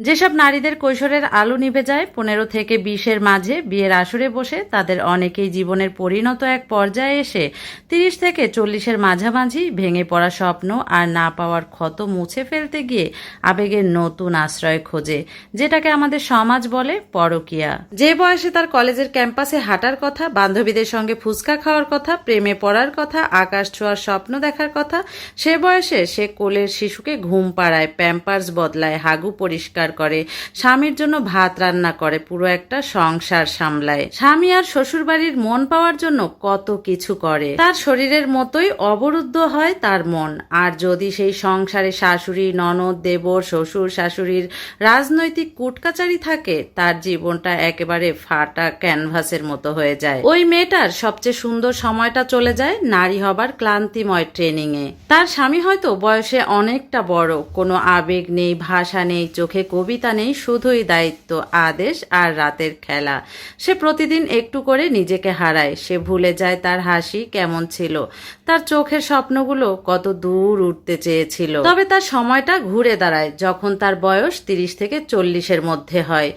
যেসব নারীদের কৈশোরের আলো নিভে যায় ১৫ থেকে ২০-এর মাঝে বিয়ের আসরে বসে তাদের অনেকেই জীবনের পরিণত এক পর্যায়ে এসে ৩০ থেকে ৪০-এর মাঝামাঝি ভেঙে পড়া স্বপ্ন আর না পাওয়ার ক্ষত মুছে ফেলতে গিয়ে আবেগের নতুন আশ্রয় খোঁজে, যেটাকে আমাদের সমাজ বলে পরকীয়া। যে বয়সে তার কলেজের ক্যাম্পাসে হাঁটার কথা, বান্ধবীদের সঙ্গে ফুচকা খাওয়ার কথা, প্রেমে পড়ার কথা, আকাশ ছোঁয়ার স্বপ্ন দেখার কথা, সে বয়সে সে কোলের শিশুকে ঘুম পাড়ায়, প্যাম্পার্স বদলায়, হাগু পরিষ্কার করে, স্বামীর জন্য ভাত রান্না করে, পুরো একটা সংসার সামলায়। স্বামী আর শ্বশুরবাড়ির মন পাওয়ার জন্য কত কিছু করে। তার শরীরের মতোই অবরুদ্ধ হয় তার মন। আর যদি সেই সংসারে শাশুড়ি, ননদ, দেবর, শ্বশুর শাশুড়ির রাজনৈতিক কুটকাচারি থাকে, তার জীবনটা একেবারে ফাটা ক্যানভাসের মতো হয়ে যায়। ওই মেয়েটার সবচেয়ে সুন্দর সময়টা চলে যায় নারী হবার ক্লান্তিময় ট্রেনিং এ। তার স্বামী হয়তো বয়সে অনেকটা বড়, কোনো আবেগ নেই, ভাষা নেই, চোখে কবিতা নেই, শুধুই দায়িত্ব, আদেশ আর রাতের খেলা। সে প্রতিদিন একটু করে নিজেকে হারায়। সে ভুলে যায় তার হাসি কেমন ছিল, তার চোখের স্বপ্নগুলো কত দূর উঠতে চেয়েছিল। তবে তার সময়টা ঘুরে দাঁড়ায় যখন তার বয়স ৩০ থেকে ৪০-এর মধ্যে হয়।